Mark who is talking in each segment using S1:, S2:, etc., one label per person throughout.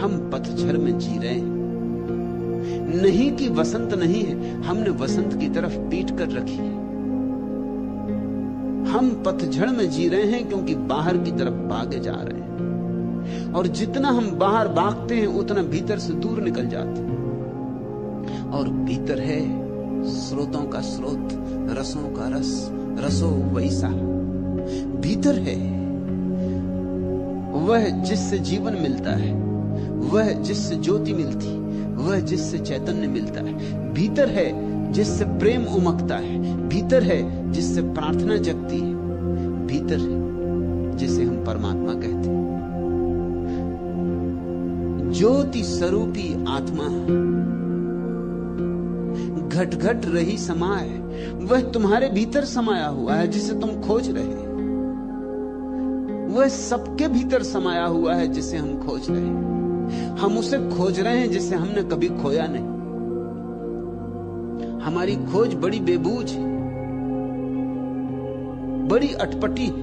S1: हम पतझड़ में जी रहे हैं। नहीं कि वसंत नहीं है, हमने वसंत की तरफ पीठ कर रखी है। हम पतझड़ में जी रहे हैं क्योंकि बाहर की तरफ भागे जा रहे हैं, और जितना हम बाहर भागते हैं उतना भीतर से दूर निकल जाते हैं। और भीतर है स्रोतों का स्रोत, रसों का रस, रसो वैसा भीतर है। वह जिससे जीवन मिलता है, वह जिससे ज्योति मिलती, वह जिससे चैतन्य मिलता है। भीतर है जिससे प्रेम उमकता है, भीतर है जिससे प्रार्थना जगती है, भीतर है जिसे हम परमात्मा कहते हैं। ज्योति स्वरूपी आत्मा घट घट रही समाए, वह तुम्हारे भीतर समाया हुआ है जिसे तुम खोज रहे हैं। वह सबके भीतर समाया हुआ है जिसे हम खोज रहे हैं। हम उसे खोज रहे हैं जिसे हमने कभी खोया नहीं। हमारी खोज बड़ी बेबूझ है, बड़ी अटपटी है।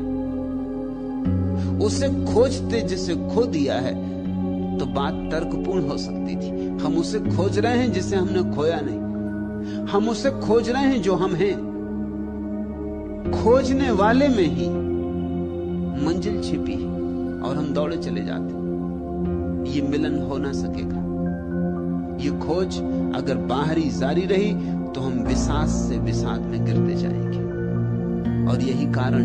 S1: उसे खोजते जिसे खो दिया है तो बात तर्कपूर्ण हो सकती थी। हम उसे खोज रहे हैं जिसे हमने खोया नहीं। हम उसे खोज रहे हैं जो हम हैं। खोजने वाले में ही मंजिल छिपी है और हम दौड़े चले जाते। ये मिलन हो ना सकेगा। ये खोज अगर बाहरी जारी रही तो हम विषाद से विषाद में गिरते जाएंगे। और यही कारण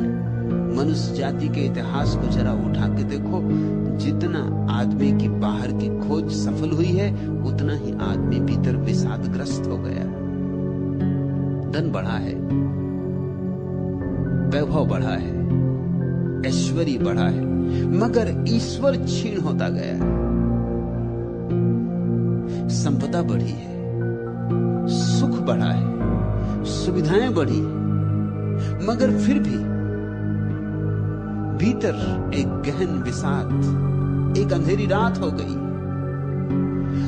S1: मनुष्य जाति के इतिहास को जरा उठा के देखो, जितना आदमी की बाहर की खोज सफल हुई है उतना ही आदमी भीतर विषादग्रस्त हो गया। धन बढ़ा है, वैभव बढ़ा है, ऐश्वर्य बढ़ा है, मगर ईश्वर क्षीण होता गया। संपदा बढ़ी है, सुख बढ़ा है, सुविधाएं बढ़ी, मगर फिर भी भीतर एक गहन विषाद, एक अंधेरी रात हो गई।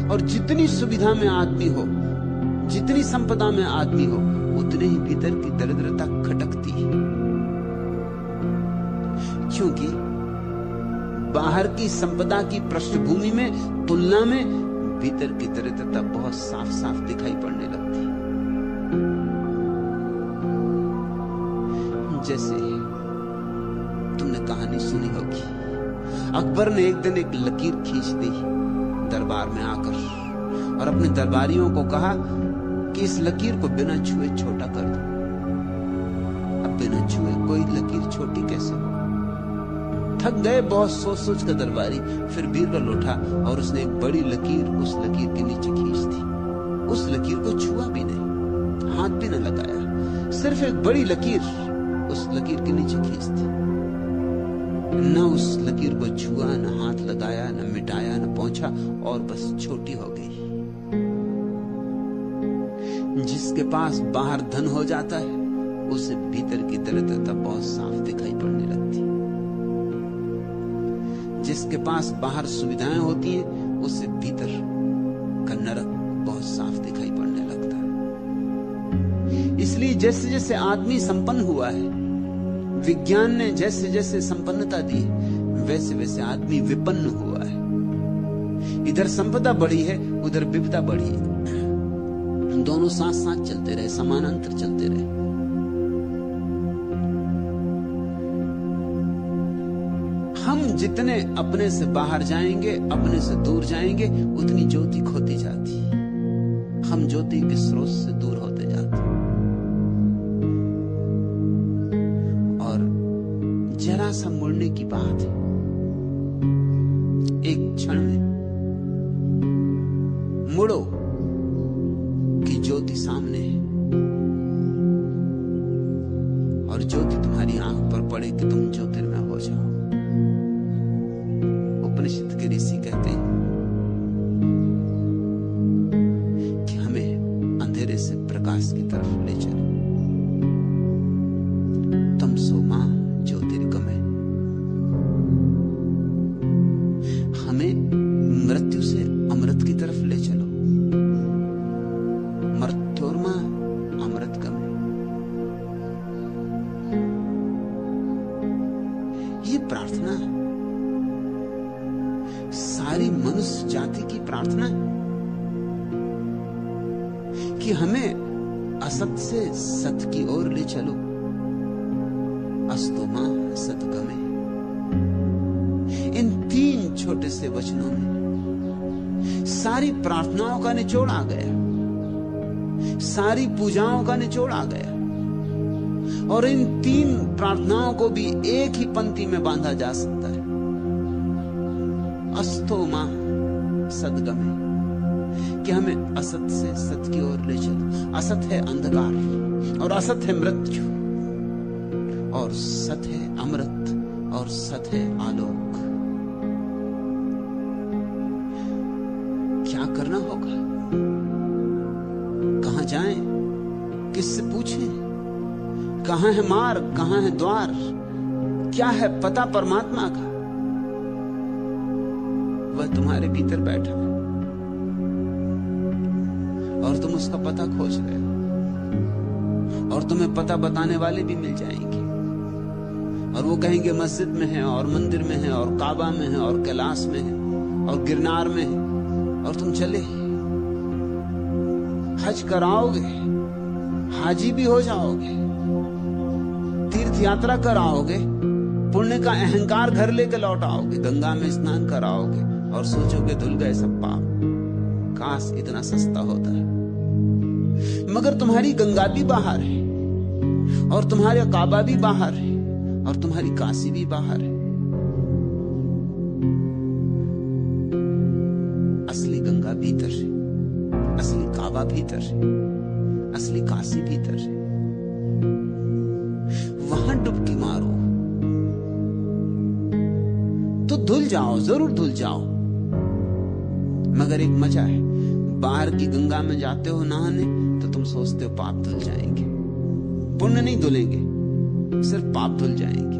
S1: और जितनी सुविधा में आदमी हो, जितनी संपदा में आदमी हो, उतने ही भीतर की दरिद्रता खटकती है। क्योंकि बाहर की संपदा की पृष्ठभूमि में तुलना में भीतर की दरिद्रता बहुत साफ साफ दिखाई पड़ने लगती है। जैसे तुमने कहानी सुनी होगी, अकबर ने एक दिन एक लकीर खींच दी दरबार में आकर, और अपने दरबारियों को कहा कि इस लकीर को बिना छुए छोटा कर दो। अब बिना छुए कोई लकीर छोटी कैसे हो? थक गए बहुत सोच सोच कर दरबारी। फिर बीरबल उठा और उसने एक बड़ी लकीर उस लकीर के नीचे खींच दी। उस लकीर को छुआ भी नहीं, हाथ भी न लगाया, सिर्फ एक बड़ी लकीर उस लकीर के नीचे खींच दी। न उस लकीर को छुआ, न हाथ लगाया, न मिटाया, न पहुंचा, और बस छोटी हो गई। जिसके पास बाहर धन हो जाता है उसे भीतर की दरिद्रता बहुत साफ दिखाई पड़ने लगती है। जिसके पास बाहर सुविधाएं होती हैं उसे भीतर का नरक बहुत साफ दिखाई पड़ने लगता है। इसलिए जैसे जैसे आदमी संपन्न हुआ है, विज्ञान ने जैसे जैसे संपन्नता दी, वैसे वैसे आदमी विपन्न हुआ है। इधर संपदा बढ़ी है, उधर विपदा बढ़ी है। दोनों साथ साथ चलते रहे, समानांतर चलते रहे। हम जितने अपने से बाहर जाएंगे, अपने से दूर जाएंगे, उतनी ज्योति खोती जाती। हम ज्योति के स्रोत से दूर होते जाते। और जरा सा मुड़ने की बात है, एक क्षण में मुड़ो कि ज्योति सामने है, और ज्योति तुम्हारी आंख पर पड़े कि तुम ज्योतिर्मय हो जाओ। उपनिषद के ऋषि कहते हैं कि हमें अंधेरे से प्रकाश की तरफ ले चले। तमसो मां ज्योतिर्गमय। हमें मृत्यु से अमृत की तरफ ले चलो। मृत्योर्मा अमृतगमय। ये प्रार्थना है। सारी मनुष्य जाति की प्रार्थना है कि हमें असत से सत की ओर ले चलो। अस्तु मां सतगमे। इन 3 छोटे से वचनों में सारी प्रार्थनाओं का निचोड़ आ गया, सारी पूजाओं का निचोड़ आ गया। और इन 3 प्रार्थनाओं को भी एक ही पंक्ति में बांधा जा सकता है। अस्तो मां सदगमे, कि हमें असत से सत की ओर ले चलो। असत है अंधकार और असत है मृत्यु, और सत है अमृत और सत है आलोक। क्या करना होगा? कहां जाएं? किससे पूछें? कहां है मार्ग, कहां है द्वार, क्या है पता परमात्मा का? वह तुम्हारे भीतर बैठा है और तुम उसका पता खोज रहे हो। और तुम्हें पता बताने वाले भी मिल जाएंगे, और वो कहेंगे मस्जिद में है, और मंदिर में है, और काबा में है, और कैलाश में है, और गिरनार में है। और तुम चले हज कराओगे, हाजी भी हो जाओगे, तीर्थ यात्रा कराओगे, पुण्य का अहंकार घर लेके लौट आओगे, गंगा में स्नान कराओगे और सोचोगे धुल गए सब पाप। काश इतना सस्ता होता है। मगर तुम्हारी गंगा भी बाहर है, और तुम्हारा काबा भी बाहर है, और तुम्हारी काशी भी बाहर है। असली गंगा भीतर है, असली काबा भीतर है, असली काशी भीतर है। वहां डुबकी मारो तो धुल जाओ, जरूर धुल जाओ। मगर एक मजा है, बाहर की गंगा में जाते हो नहाने तो तुम सोचते हो पाप धुल जाएंगे। पुण्य नहीं धुलेंगे, सिर्फ पाप धुल जाएंगे।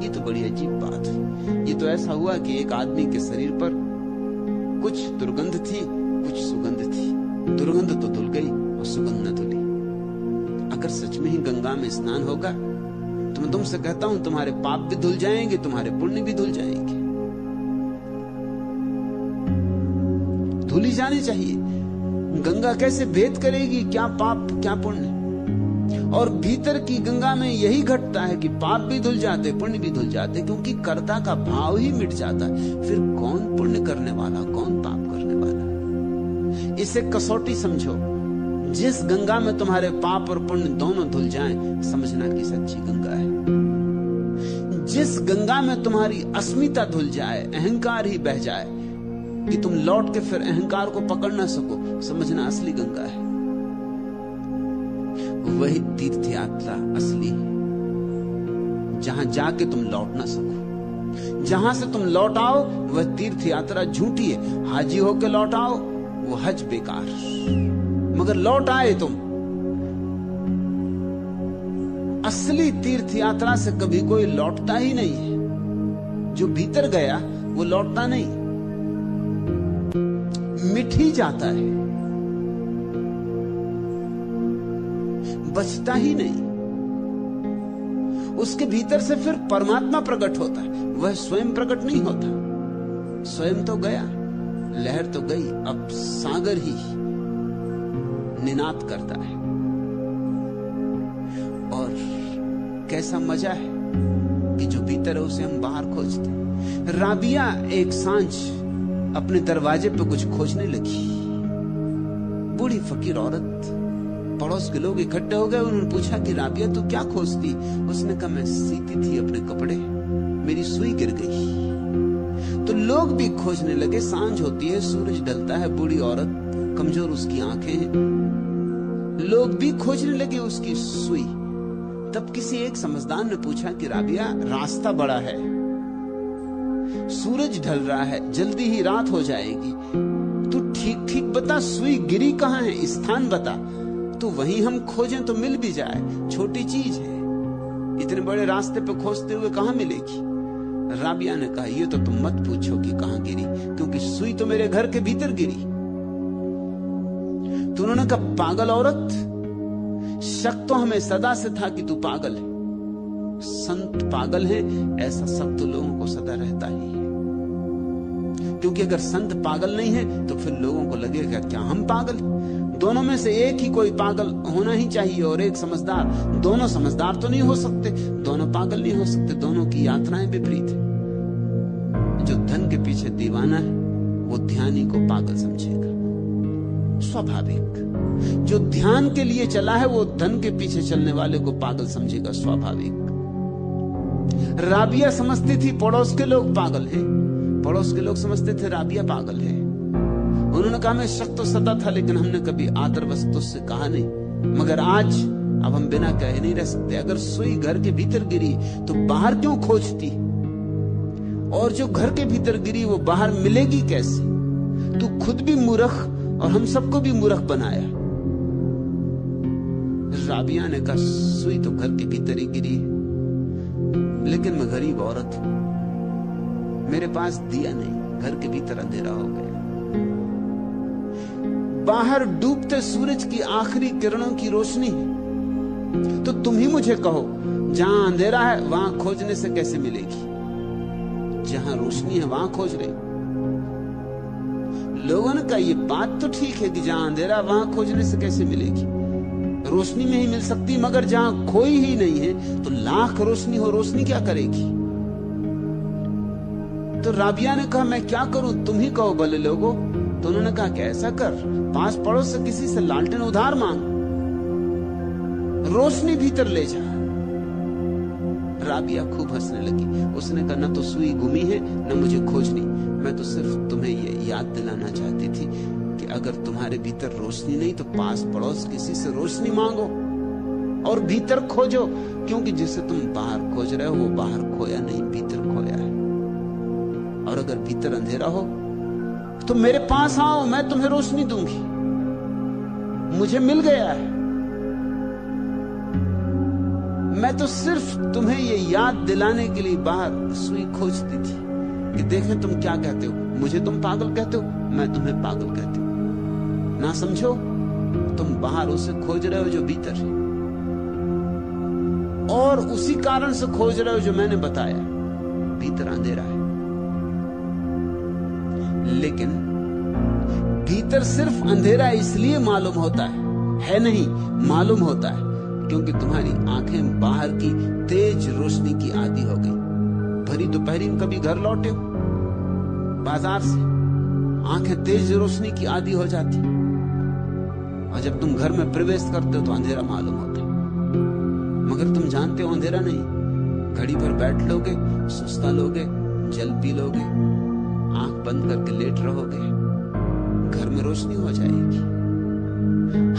S1: ये तो बड़ी अजीब बात है। ये तो ऐसा हुआ कि एक आदमी के शरीर पर कुछ दुर्गंध थी, कुछ सुगंध थी। दुर्गंध तो धुल गई और सुगंध न धुली। अगर सच में ही गंगा में स्नान होगा तो मैं तुमसे कहता हूं, तुम्हारे पाप भी धुल जाएंगे, तुम्हारे पुण्य भी धुल जाएंगे। धुली जानी चाहिए। गंगा कैसे भेद करेगी क्या पाप क्या पुण्य? और भीतर की गंगा में यही घटता है कि पाप भी धुल जाते, पुण्य भी धुल जाते, क्योंकि कर्ता का भाव ही मिट जाता है। फिर कौन पुण्य करने वाला, कौन पाप करने वाला? इसे कसौटी समझो। जिस गंगा में तुम्हारे पाप और पुण्य दोनों धुल जाएं, समझना कि सच्ची गंगा है। जिस गंगा में तुम्हारी अस्मिता धुल जाए, अहंकार ही बह जाए कि तुम लौट के फिर अहंकार को पकड़ ना सको, समझना असली गंगा है। वही तीर्थ यात्रा असली है, जहां जाके तुम लौट ना सको। जहां से तुम लौट आओ वह तीर्थ यात्रा झूठी है। हाजी होके लौट आओ वो हज बेकार। मगर लौट आए तुम। असली तीर्थ यात्रा से कभी कोई लौटता ही नहीं है। जो भीतर गया वो लौटता नहीं, मिट ही जाता है, बचता ही नहीं। उसके भीतर से फिर परमात्मा प्रकट होता है, वह स्वयं प्रकट नहीं होता। स्वयं तो गया, लहर तो गई, अब सागर ही निनाद करता है। और कैसा मजा है कि जो भीतर है उसे हम बाहर खोजते हैं। राबिया एक सांझ अपने दरवाजे पे कुछ खोजने लगी। बूढ़ी फकीर औरत, पड़ोस के लोग इकट्ठे हो गए। उन्होंने पूछा कि राबिया तू क्या खोजती? उसने कहा मैं सीती थी अपने कपड़े, मेरी सुई गिर गई। तो लोग भी खोजने लगे। सांझ होती है, सूरज ढलता है, बूढ़ी औरत, कमजोर उसकी आंखें हैं। लोग भी खोजने लगे उसकी सुई। तब किसी एक समझदार ने पूछा कि राबिया रास्ता बड़ा है, सूरज ढल रहा है, जल्दी ही रात हो जाएगी, तू ठीक ठीक बता सुई गिरी कहां है, स्थान बता, तो वहीं हम खोजें तो मिल भी जाए, छोटी चीज है, इतने बड़े रास्ते पे खोजते हुए कहां मिलेगी। राबिया ने कहा ये तो तुम मत पूछो कि कहां गिरी, क्योंकि सुई तो मेरे घर के भीतर गिरी। तो उन्होंने कहा पागल औरत, शक तो हमें सदा से था कि तू पागल है, संत पागल हैं, ऐसा शब्द तो लोगों को सदा रहता ही है। क्योंकि अगर संत पागल नहीं है तो फिर लोगों को लगेगा क्या हम पागल? दोनों में से एक ही कोई पागल होना ही चाहिए और एक समझदार। दोनों समझदार तो नहीं हो सकते, दोनों पागल नहीं हो सकते, दोनों की यात्राएं विपरीत है। जो धन के पीछे दीवाना है वो ध्यानी को पागल समझेगा, स्वाभाविक। जो ध्यान के लिए चला है वो धन के पीछे चलने वाले को पागल समझेगा, स्वाभाविक। राबिया समझती थी पड़ोस के लोग पागल हैं, पड़ोस के लोग समझते थे राबिया पागल है। उन्होंने कहा मैं शक तो सदा था, लेकिन हमने कभी आदरवश तुझसे कहा नहीं। मगर आज अब हम बिना कहे नहीं रह सकते। अगर सुई घर के भीतर गिरी तो बाहर क्यों खोजती? और जो घर के भीतर गिरी वो बाहर मिलेगी कैसे? तू खुद भी मूर्ख और हम सबको भी मूर्ख बनाया। राबिया ने कहा सुई तो घर के भीतर ही गिरी है, लेकिन मैं गरीब औरत हूं, मेरे पास दिया नहीं, घर के भीतर अंधेरा हो गया। बाहर डूबते सूरज की आखिरी किरणों की रोशनी है, तो तुम ही मुझे कहो जहां अंधेरा है वहां खोजने से कैसे मिलेगी? जहां रोशनी है वहां खोज रहे। लोगों ने कहा ये बात तो ठीक है कि जहां अंधेरा वहां खोजने से कैसे मिलेगी, रोशनी में ही मिल सकती, मगर जहां कोई ही नहीं है तो लाख रोशनी हो, रोशनी क्या करेगी? तो राबिया ने कहा मैं क्या करूं, तुम ही कहो भले लोगों। तो उन्होंने कहा कि ऐसा कर, पास पड़ोस से किसी से लालटेन उधार मांग, रोशनी भीतर ले जा। राबिया खूब हंसने लगी। उसने कहा न तो सुई गुमी है न मुझे खोजनी, मैं तो सिर्फ तुम्हें ये याद दिलाना चाहती थी कि अगर तुम्हारे भीतर रोशनी नहीं तो पास पड़ोस किसी से रोशनी मांगो और भीतर खोजो, क्योंकि जिसे तुम बाहर खोज रहे हो वो बाहर खोया नहीं, भीतर खोया है। और अगर भीतर अंधेरा हो तो मेरे पास आओ, मैं तुम्हें रोशनी दूंगी। मुझे मिल गया है, मैं तो सिर्फ तुम्हें ये याद दिलाने के लिए बाहर सुई खोजती थी कि देखें तुम क्या कहते हो। मुझे तुम पागल कहते हो, मैं तुम्हें पागल कहती हूं। ना समझो, तुम बाहर उसे खोज रहे हो जो भीतर है, और उसी कारण से खोज रहे हो जो मैंने बताया, भीतर अंधेरा है। लेकिन भीतर सिर्फ अंधेरा इसलिए मालूम होता है नहीं, मालूम होता है क्योंकि तुम्हारी आंखें बाहर की तेज रोशनी की आदी हो गई। भरी दोपहरी में कभी घर लौटे हो बाजार से, आंखें तेज रोशनी की आदी हो जाती, और जब तुम घर में प्रवेश करते हो तो अंधेरा मालूम होता है। मगर तुम जानते हो अंधेरा नहीं। घड़ी पर बैठ लोगे, सुस्ता लोगे, जल पी लोगे, आंख बंद करके लेट रहोगे, घर में रोशनी हो जाएगी।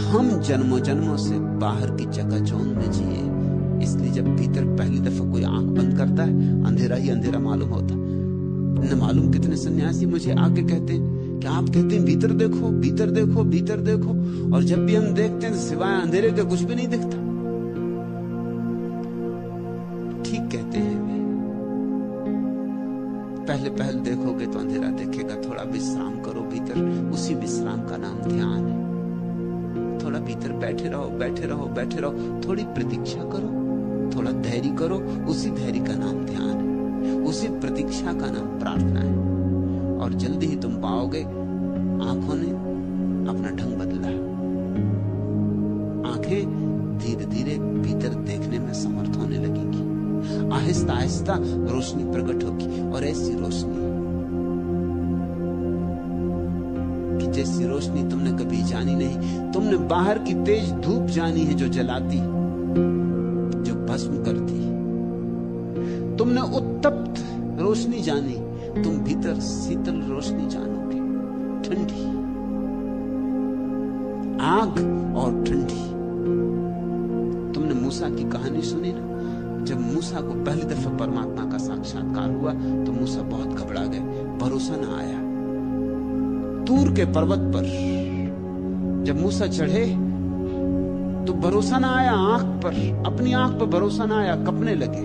S1: हम जन्मों जन्मों से बाहर की चकाचौंध में जिए, इसलिए जब भीतर पहली दफा कोई आंख बंद करता है अंधेरा ही अंधेरा मालूम होता। न मालूम कितने सन्यासी मुझे आके कहते हैं कि आप कहते हैं भीतर देखो, भीतर देखो, भीतर देखो, और जब भी हम देखते हैं सिवाय अंधेरे के कुछ भी नहीं दिखता। ठीक कहते हैं वे। पहले पहल देखोगे तो अंधेरा देखेगा, थोड़ा विश्राम करो भीतर, उसी विश्राम का नाम ध्यान है। थोड़ा भीतर बैठे रहो, बैठे रहो, बैठे रहो, थोड़ी प्रतीक्षा करो, थोड़ा धैर्य करो, उसी धैर्य का नाम ध्यान है, उसी प्रतीक्षा का नाम प्रार्थना है। और जल्दी ही तुम पाओगे आंखों ने अपना ढंग बदला। आंखें धीरे धीरे भीतर देखने में समर्थ होने लगेंगी, आहिस्ता आहिस्ता रोशनी प्रकट होगी, और ऐसी रोशनी कि जैसी रोशनी तुमने कभी जानी नहीं। तुमने बाहर की तेज धूप जानी है जो जलाती, जो भस्म करती। तुमने उत्तप्त रोशनी जानी, तुम भीतर शीतल रोशनी जानोगे, ठंडी आग और ठंडी। तुमने मूसा की कहानी सुनी ना, जब मूसा को पहली दफा परमात्मा का साक्षात्कार हुआ तो मूसा बहुत घबरा गए, भरोसा न आया। तूर के पर्वत पर जब मूसा चढ़े तो भरोसा न आया, आंख पर, अपनी आंख पर भरोसा न आया, कपने लगे,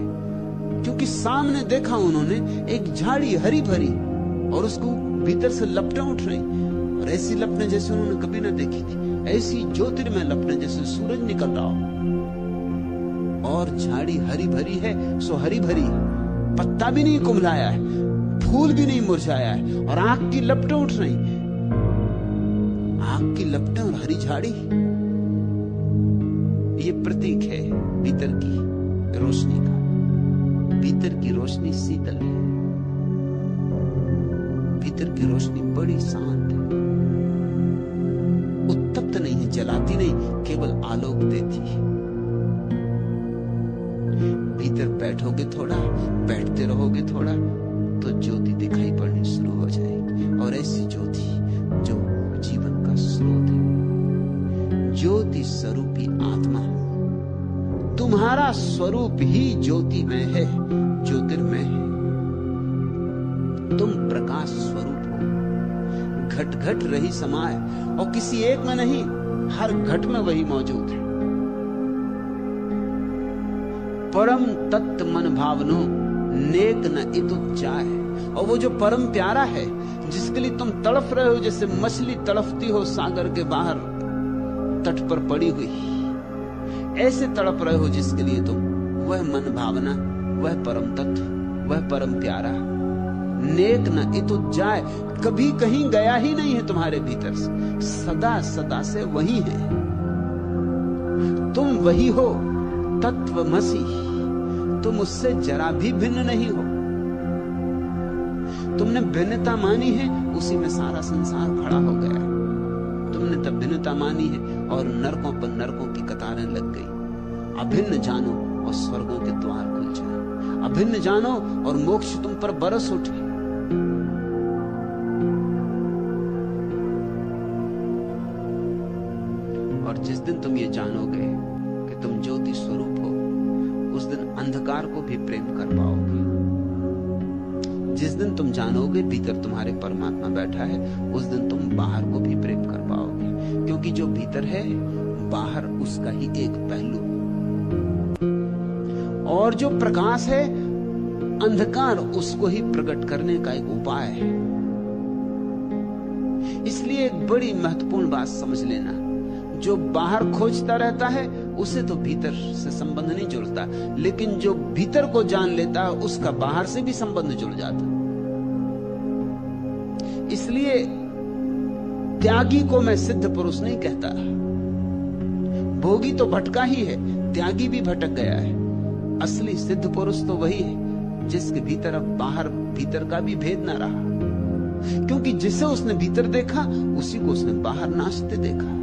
S1: क्योंकि सामने देखा उन्होंने एक झाड़ी हरी भरी और उसको भीतर से लपटें उठ रही, और ऐसी लपटें जैसे उन्होंने कभी ना देखी थी, ऐसी ज्योतिर्मय लपटें जैसे सूरज निकल रहा हो। और झाड़ी हरी भरी है सो हरी भरी है, पत्ता भी नहीं कुम्हलाया है, फूल भी नहीं मुरझाया है, और आग की लपटें उठ रही, आग की लपटें और हरी झाड़ी। ये प्रतीक है भीतर की रोशनी का। भीतर की रोशनी शीतल है, भीतर की रोशनी बड़ी शांत है, उत्तप्त नहीं है, जलाती नहीं, केवल आलोक देती है। भीतर बैठोगे थोड़ा, बैठते रहोगे थोड़ा, तो ज्योति दिखाई पड़नी शुरू हो जाएगी, और ऐसी ज्योति जो जीवन का स्रोत है, ज्योति स्वरूपी आत्मा। तुम्हारा स्वरूप ही ज्योतिमय है, ज्योतिर्मय है। तुम प्रकाश स्वरूप हो, घट घट रही समाये, और किसी एक में नहीं, हर घट में वही मौजूद है। परम तत्व मन भावनो नेक न इतुत जाए। और वो जो परम प्यारा है, जिसके लिए तुम तड़फ रहे हो, जैसे मछली तड़फती हो सागर के बाहर तट पर पड़ी हुई, ऐसे तड़प रहे हो जिसके लिए तुम, वह मन भावना, वह परम तत्व, वह परम प्यारा नेक न इतुत जाए, कभी कहीं गया ही नहीं है तुम्हारे भीतर से, सदा सदा से वही है। तुम वही हो, तत्वमसि, तुम उससे जरा भी भिन्न नहीं हो। तुमने भिन्नता मानी है, उसी में सारा संसार खड़ा हो गया। तुमने तब भिन्नता मानी है और नरकों पर नरकों की कतारें लग गई। अभिन्न जानो और स्वर्गों के द्वार खुल जाए, अभिन्न जानो और मोक्ष तुम पर बरस उठे। और जिस दिन तुम ये जानोगे कि तुम ज्योति स्वरूप हो, उस दिन अंधकार को भी प्रेम कर पाओगे। जिस दिन तुम जानोगे भीतर तुम्हारे परमात्मा बैठा है, उस दिन तुम बाहर को भी प्रेम कर पाओगे, क्योंकि जो भीतर है बाहर उसका ही एक पहलू, और जो प्रकाश है अंधकार उसको ही प्रकट करने का एक उपाय है। इसलिए एक बड़ी महत्वपूर्ण बात समझ लेना, जो बाहर खोजता रहता है उसे तो भीतर से संबंध नहीं जुड़ता, लेकिन जो भीतर को जान लेता है उसका बाहर से भी संबंध जुड़ जाता। इसलिए त्यागी को मैं सिद्ध पुरुष नहीं कहता। भोगी तो भटका ही है, त्यागी भी भटक गया है। असली सिद्ध पुरुष तो वही है जिसके भीतर अब बाहर भीतर का भी भेद ना रहा, क्योंकि जिसे उसने भीतर देखा उसी को उसने बाहर नाचते देखा।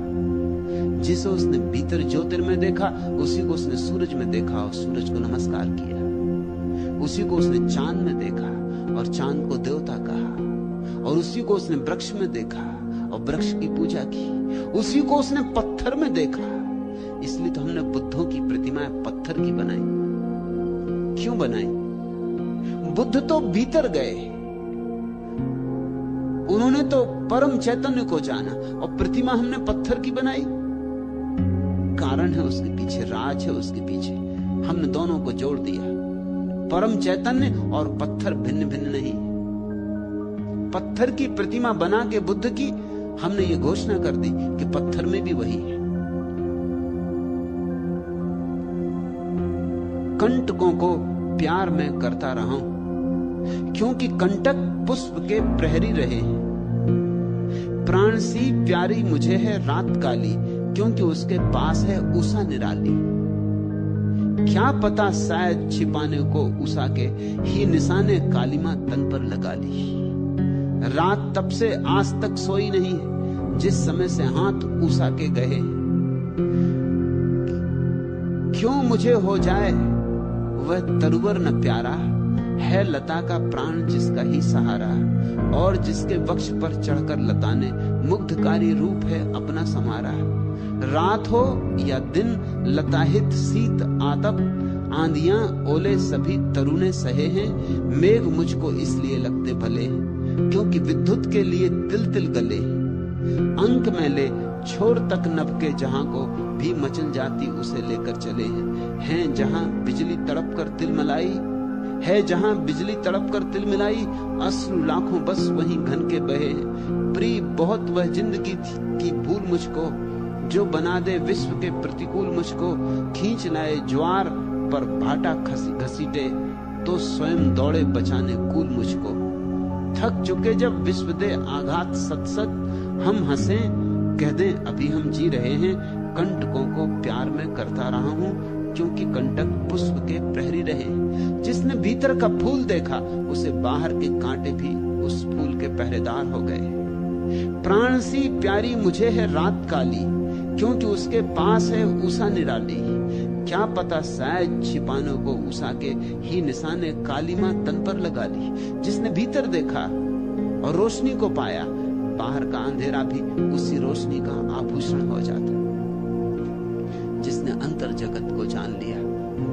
S1: जिसे उसने भीतर ज्योतिर्मय देखा उसी को उसने सूरज में देखा और सूरज को नमस्कार किया। उसी को उसने चांद में देखा और चांद को देवता कहा, और उसी को उसने वृक्ष में देखा और वृक्ष की पूजा की। उसी को उसने पत्थर में देखा। इसलिए तो हमने बुद्धों की प्रतिमाएं पत्थर की बनाई। क्यों बनाई? बुद्ध तो भीतर गए, उन्होंने तो परम चैतन्य को जाना, और प्रतिमा हमने पत्थर की बनाई। कारण है उसके पीछे, राज है उसके पीछे। हमने दोनों को जोड़ दिया। परम चैतन्य और पत्थर भिन्न भिन्न नहीं। पत्थर की प्रतिमा बना के बुद्ध की हमने ये घोषणा कर दी कि पत्थर में भी वही है। कंटकों को प्यार में करता रहा हूं, क्योंकि कंटक पुष्प के प्रहरी रहे। प्राण सी प्यारी मुझे है रात काली, क्योंकि उसके पास है उषा निराली। क्या पता शायद छिपाने को उषा के ही निशाने कालिमा तन पर लगा ली। रात तब से आज तक सोई नहीं है, जिस समय से हाथ उषा के गए। क्यों मुझे हो जाए वह तरुवर न प्यारा, है लता का प्राण जिसका ही सहारा, और जिसके वक्ष पर चढ़कर लता ने मुग्धकारी रूप है अपना समारा। रात हो या दिन लताहित शीत आतप, आंधियां ओले सभी तरुणे सहे हैं। मेघ मुझको इसलिए लगते भले हैं, क्योंकि विद्युत के लिए तिल तिल गले। अंक में ले छोर तक नभ के जहां को भी मचल जाती उसे लेकर चले हैं जहां बिजली तड़प कर तिल मलाई, है जहां बिजली तड़प कर तिल मिलाई। अश्रु लाखों बस वहीं घन के बहे। प्रिय बहुत वह जिंदगी की भूल मुझको, जो बना दे विश्व के प्रतिकूल मुझको। खींच लाए ज्वार पर भाटा घसीटे तो स्वयं दौड़े बचाने कूल मुझको। थक चुके जब विश्व दे आघात सत हम हंसे कह दें अभी हम जी रहे हैं। कंटकों को प्यार में करता रहा हूं क्योंकि कंटक पुष्प के प्रहरी रहे। जिसने भीतर का फूल देखा उसे बाहर के कांटे भी उस फूल के पहरेदार हो गए। प्राण सी प्यारी मुझे है रात काली क्योंकि उसके पास है उषा निराली। क्या पता शायद छिपाने को उषा के ही निशाने काली मां तन पर लगा ली। जिसने भीतर देखा और रोशनी को पाया बाहर का अंधेरा भी उसी रोशनी का आभूषण हो जाता। जिसने अंतर जगत को जान लिया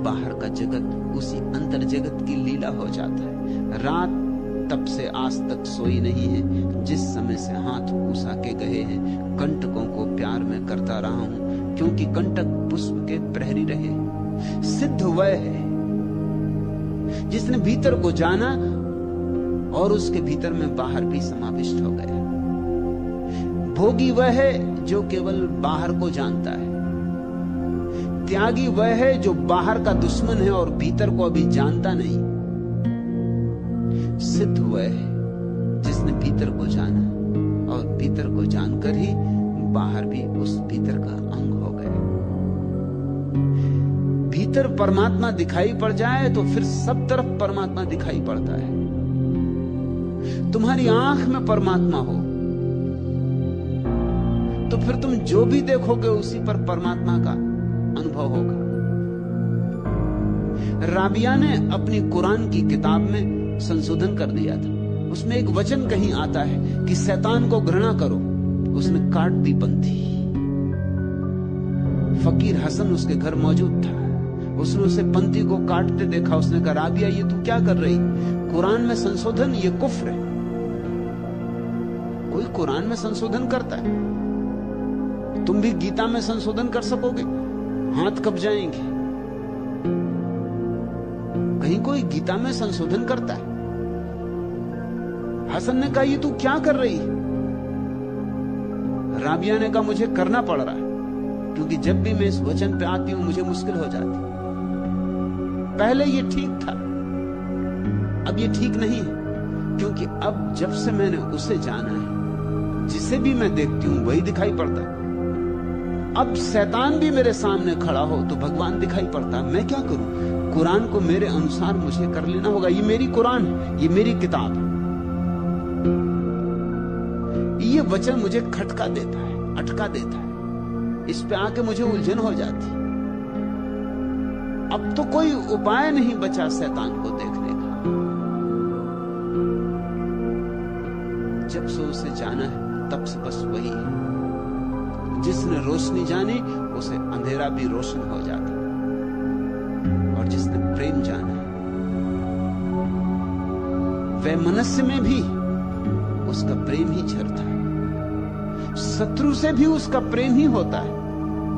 S1: बाहर का जगत उसी अंतर जगत की लीला हो जाता है। रात तब से आज तक सोई नहीं है जिस समय से हाथ उषा के गए हैं। कंटकों को प्यार में करता रहा हूं क्योंकि कंटक पुष्प के प्रहरी रहे। सिद्ध वह है जिसने भीतर को जाना और उसके भीतर में बाहर भी समाविष्ट हो गया। भोगी वह है जो केवल बाहर को जानता है। त्यागी वह है जो बाहर का दुश्मन है और भीतर को अभी जानता नहीं। सिद्ध वह है जिसने भीतर को जाना और भीतर को जानकर ही बाहर भी उस भीतर का अंग हो गए। भीतर परमात्मा दिखाई पड़ जाए तो फिर सब तरफ परमात्मा दिखाई पड़ता है। तुम्हारी आंख में परमात्मा हो तो फिर तुम जो भी देखोगे उसी पर परमात्मा का अनुभव होगा। राबिया ने अपनी कुरान की किताब में संशोधन कर दिया था। उसमें एक वचन कहीं आता है कि शैतान को घृणा करो। उसने काट दी पंथी। फकीर हसन उसके घर मौजूद था। उसने उसे पंथी को काटते देखा। उसने कहा राबिया ये तू क्या कर रही? कुरान में संशोधन ये कुफ्र है। कोई कुरान में संशोधन करता है? तुम भी गीता में संशोधन कर सकोगे? हाथ कब जाएंगे। कहीं कोई गीता में संशोधन करता है? हसन ने कहा ये तू क्या कर रही? राबिया ने कहा मुझे करना पड़ रहा है क्योंकि जब भी मैं इस वचन पे आती हूं मुझे मुश्किल हो जाती। पहले ये ठीक था, अब ये ठीक नहीं है क्योंकि अब जब से मैंने उसे जाना है जिसे भी मैं देखती हूं वही दिखाई पड़ता है। अब शैतान भी मेरे सामने खड़ा हो तो भगवान दिखाई पड़ता है। मैं क्या करूं? कुरान को मेरे अनुसार मुझे कर लेना होगा। ये मेरी कुरान है, ये मेरी किताब है। ये वचन मुझे खटका देता है, अटका देता है। इस पे आके मुझे उलझन हो जाती। अब तो कोई उपाय नहीं बचा शैतान को देखने का। जब से उसे जाना है तब से बस वही है। जिसने रोशनी जानी उसे अंधेरा भी रोशन हो जाता है। और जिसने प्रेम जाना वह मनुष्य में भी उसका प्रेम ही झरता है। शत्रु से भी उसका प्रेम ही होता है।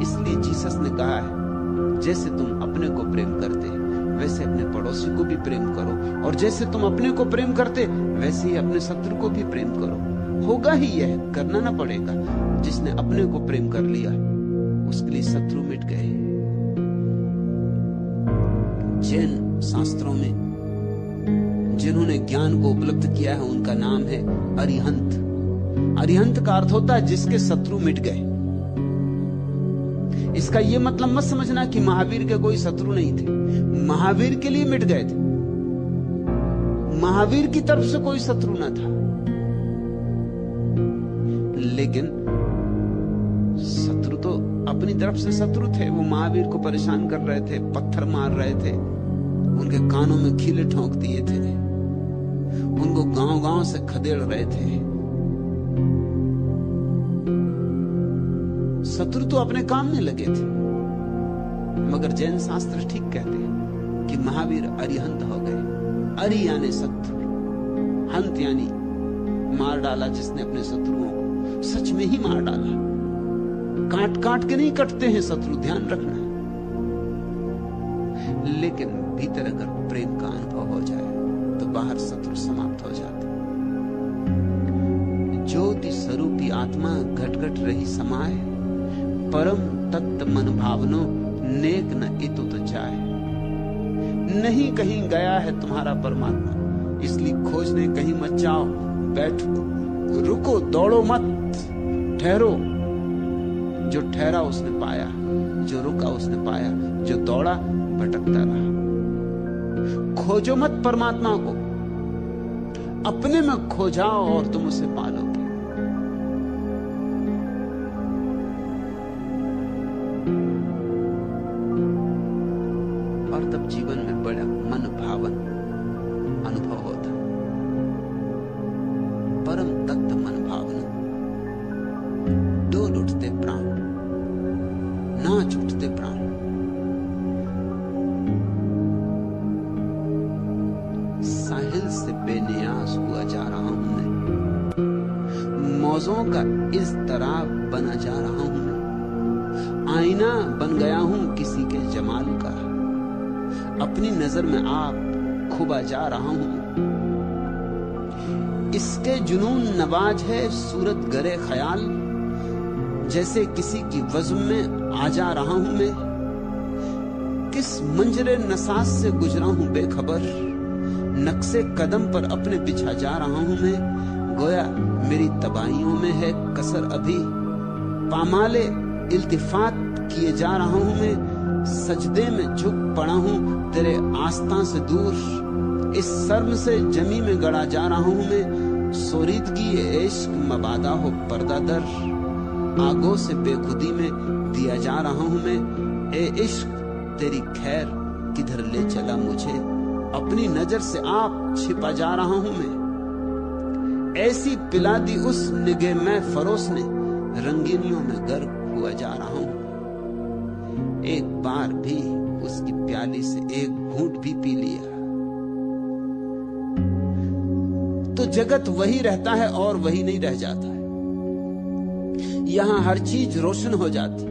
S1: इसलिए जीसस ने कहा है जैसे तुम अपने को प्रेम करते वैसे अपने पड़ोसी को भी प्रेम करो, और जैसे तुम अपने को प्रेम करते वैसे ही अपने शत्रु को भी प्रेम करो। होगा ही यह, करना ना पड़ेगा। जिसने अपने को प्रेम कर लिया उसके लिए शत्रु मिट गए। जैन शास्त्रों में जिन्होंने ज्ञान को उपलब्ध किया है उनका नाम है अरिहंत। अरिहंत का अर्थ होता है जिसके शत्रु मिट गए। इसका यह मतलब मत समझना कि महावीर के कोई शत्रु नहीं थे। महावीर के लिए मिट गए थे। महावीर की तरफ से कोई शत्रु न था, लेकिन शत्रु तो अपनी तरफ से शत्रु थे। वो महावीर को परेशान कर रहे थे, पत्थर मार रहे थे, उनके कानों में खीले ठोंक दिए थे, उनको गांव-गांव से खदेड़ रहे थे। शत्रु तो अपने काम में लगे थे। मगर जैन शास्त्र ठीक कहते हैं कि महावीर अरिहंत हो गए। अरि यानी शत्रु, हंत यानी मार डाला। जिसने अपने शत्रुओं को सच में ही मार डाला। काट काट के नहीं कटते हैं शत्रु, ध्यान रखना। लेकिन भीतर अगर प्रेम का अनुभव हो जाए तो बाहर शत्रु समाप्त हो जाता। ज्योति स्वरूपी आत्मा घट घट रही समाये, परम तत्व मन भावनो नेक न इतुत जाए। नहीं कहीं गया है तुम्हारा परमात्मा, इसलिए खोजने कहीं मत जाओ। बैठो, रुको, दौड़ो मत, ठहरो। जो ठहरा उसने पाया, जो रुका उसने पाया, जो दौड़ा भटकता रहा। खोजो मत परमात्मा को, अपने में खो जाओ और तुम उसे पालोगे। और तब जीवन में बड़ा मन भावन अनुभव होता, परम तत्व मन भावन। डोल उठते प्राण, नाच उठते प्राण। साहिल से बेनियाज हुआ जा रहा हूं मैं, मौजों का इस तरह बना जा रहा हूं मैं। आईना बन गया हूं किसी के जमाल का, अपनी नजर में आप खुबा जा रहा हूं। इसके जुनून नवाज है सूरत गरे ख्याल, जैसे किसी की वज़्म में आ जा रहा हूं मैं। किस मंजरे नसास से गुजरा हूं बेखबर, नक्शे कदम पर अपने बिछा जा रहा हूं मैं। गोया मेरी तबाहियों में है कसर अभी, पामाले इल्तिफात किए जा रहा हूं मैं। सजदे में झुक पड़ा हूं तेरे आस्था से दूर, इस शर्म से जमी में गड़ा जा रहा हूं मैं। सोरीदगी इश्क मबादा हो पर्दा दर, आगों से बेखुदी में दिया जा रहा हूं मैं। ए इश्क तेरी खैर किधर ले चला मुझे, अपनी नजर से आप छिपा जा रहा हूं मैं। ऐसी पिला दी उस निगे मैं फरोस ने, रंगीनियों में गर्क हुआ जा रहा हूं। एक बार भी उसकी प्याली से एक घूंट भी पी लिया तो जगत वही रहता है और वही नहीं रह जाता है। यहां हर चीज रोशन हो जाती,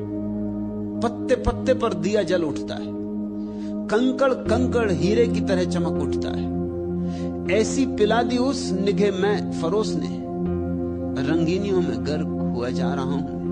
S1: पत्ते पत्ते पर दिया जल उठता है, कंकड़ कंकड़ हीरे की तरह चमक उठता है। ऐसी पिला दी उस निगे मैं फरोस ने, रंगीनियों में गर्क हुआ जा रहा हूं।